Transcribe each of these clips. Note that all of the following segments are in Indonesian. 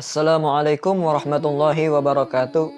Assalamualaikum warahmatullahi wabarakatuh.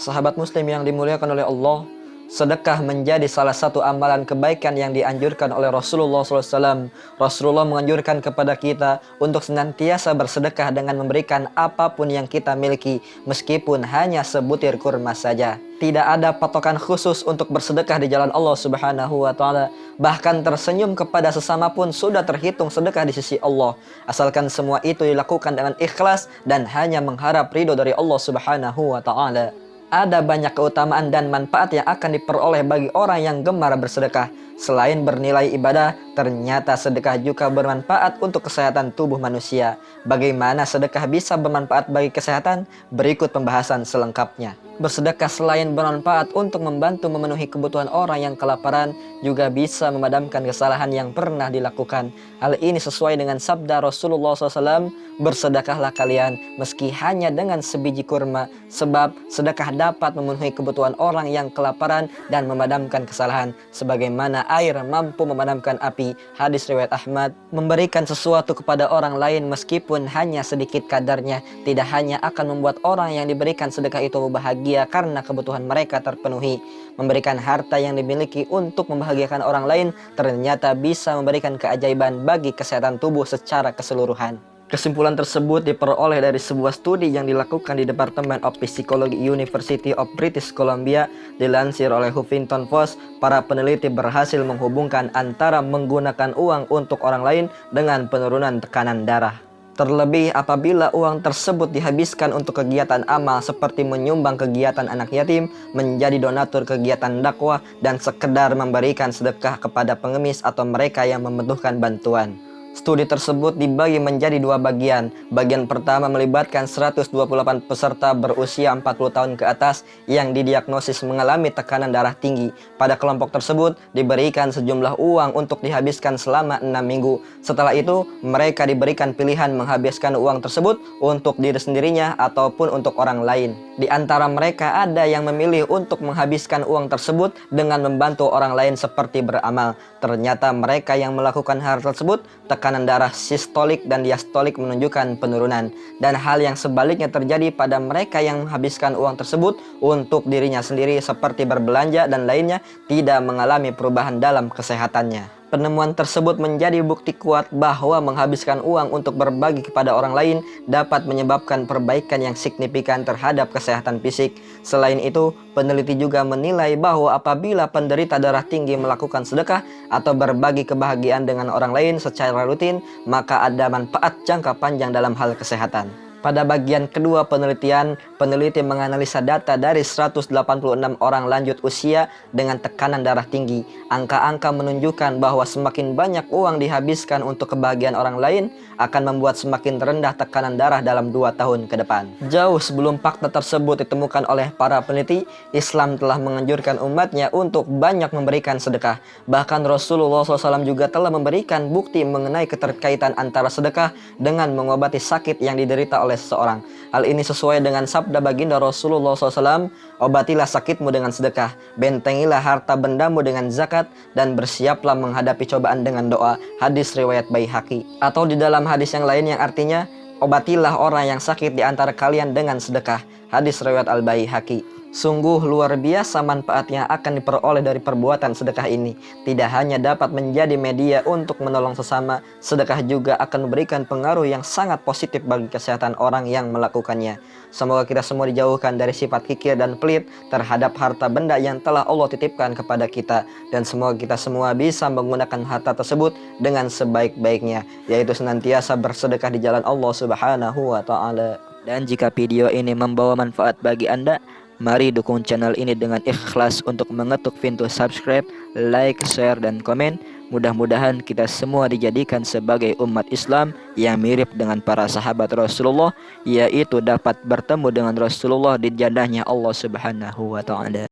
Sahabat muslim yang dimuliakan oleh Allah, sedekah menjadi salah satu amalan kebaikan yang dianjurkan oleh Rasulullah SAW. Rasulullah menganjurkan kepada kita untuk senantiasa bersedekah dengan memberikan apapun yang kita miliki, meskipun hanya sebutir kurma saja. Tidak ada patokan khusus untuk bersedekah di jalan Allah Subhanahu wa Ta'ala. Bahkan tersenyum kepada sesama pun sudah terhitung sedekah di sisi Allah, asalkan semua itu dilakukan dengan ikhlas dan hanya mengharap ridho dari Allah Subhanahu wa Ta'ala. Ada banyak keutamaan dan manfaat yang akan diperoleh bagi orang yang gemar bersedekah. Selain bernilai ibadah, ternyata sedekah juga bermanfaat untuk kesehatan tubuh manusia. Bagaimana sedekah bisa bermanfaat bagi kesehatan? Berikut pembahasan selengkapnya. Bersedekah selain bermanfaat untuk membantu memenuhi kebutuhan orang yang kelaparan, juga bisa memadamkan kesalahan yang pernah dilakukan. Hal ini sesuai dengan sabda Rasulullah SAW, bersedekahlah kalian meski hanya dengan sebiji kurma, sebab sedekah dapat memenuhi kebutuhan orang yang kelaparan dan memadamkan kesalahan, sebagaimana air mampu memadamkan api. Hadis riwayat Ahmad. Memberikan sesuatu kepada orang lain meskipun hanya sedikit kadarnya, tidak hanya akan membuat orang yang diberikan sedekah itu bahagia karena kebutuhan mereka terpenuhi. Memberikan harta yang dimiliki untuk membahagiakan orang lain ternyata bisa memberikan keajaiban bagi kesehatan tubuh secara keseluruhan. Kesimpulan tersebut diperoleh dari sebuah studi yang dilakukan di Department of Psychology University of British Columbia. Dilansir oleh Huffington Post, para peneliti berhasil menghubungkan antara menggunakan uang untuk orang lain dengan penurunan tekanan darah. Terlebih apabila uang tersebut dihabiskan untuk kegiatan amal seperti menyumbang kegiatan anak yatim, menjadi donatur kegiatan dakwah, dan sekedar memberikan sedekah kepada pengemis atau mereka yang membutuhkan bantuan. Studi tersebut dibagi menjadi dua bagian. Bagian pertama melibatkan 128 peserta berusia 40 tahun ke atas yang didiagnosis mengalami tekanan darah tinggi. Pada kelompok tersebut diberikan sejumlah uang untuk dihabiskan selama 6 minggu. Setelah itu mereka diberikan pilihan menghabiskan uang tersebut untuk diri sendirinya ataupun untuk orang lain. Di antara mereka ada yang memilih untuk menghabiskan uang tersebut dengan membantu orang lain seperti beramal. Ternyata mereka yang melakukan hal tersebut, tekanan darah sistolik dan diastolik menunjukkan penurunan. Dan hal yang sebaliknya terjadi pada mereka yang menghabiskan uang tersebut untuk dirinya sendiri seperti berbelanja dan lainnya, tidak mengalami perubahan dalam kesehatannya. Penemuan tersebut menjadi bukti kuat bahwa menghabiskan uang untuk berbagi kepada orang lain dapat menyebabkan perbaikan yang signifikan terhadap kesehatan fisik. Selain itu, peneliti juga menilai bahwa apabila penderita darah tinggi melakukan sedekah atau berbagi kebahagiaan dengan orang lain secara rutin, maka ada manfaat jangka panjang dalam hal kesehatan. Pada bagian kedua penelitian, peneliti menganalisa data dari 186 orang lanjut usia dengan tekanan darah tinggi. Angka-angka menunjukkan bahwa semakin banyak uang dihabiskan untuk kebahagiaan orang lain akan membuat semakin rendah tekanan darah dalam 2 tahun ke depan. Jauh sebelum fakta tersebut ditemukan oleh para peneliti, Islam telah menganjurkan umatnya untuk banyak memberikan sedekah. Bahkan Rasulullah SAW juga telah memberikan bukti mengenai keterkaitan antara sedekah dengan mengobati sakit yang diderita oleh seseorang. Hal ini sesuai dengan sabda baginda Rasulullah SAW, obatilah sakitmu dengan sedekah, bentengilah harta bendamu dengan zakat, dan bersiaplah menghadapi cobaan dengan doa. Hadis riwayat Baihaqi. Atau di dalam hadis yang lain yang artinya, obatilah orang yang sakit di antara kalian dengan sedekah. Hadis riwayat Al-Baihaqi. Sungguh luar biasa manfaat yang akan diperoleh dari perbuatan sedekah ini. Tidak hanya dapat menjadi media untuk menolong sesama, sedekah juga akan memberikan pengaruh yang sangat positif bagi kesehatan orang yang melakukannya. Semoga kita semua dijauhkan dari sifat kikir dan pelit terhadap harta benda yang telah Allah titipkan kepada kita. Dan semoga kita semua bisa menggunakan harta tersebut dengan sebaik-baiknya, yaitu senantiasa bersedekah di jalan Allah Subhanahu wa Ta'ala. Dan jika video ini membawa manfaat bagi Anda, mari dukung channel ini dengan ikhlas untuk mengetuk pintu subscribe, like, share, dan komen. Mudah-mudahan kita semua dijadikan sebagai umat Islam yang mirip dengan para sahabat Rasulullah, yaitu dapat bertemu dengan Rasulullah di jannahnya Allah Subhanahu wa Ta'ala.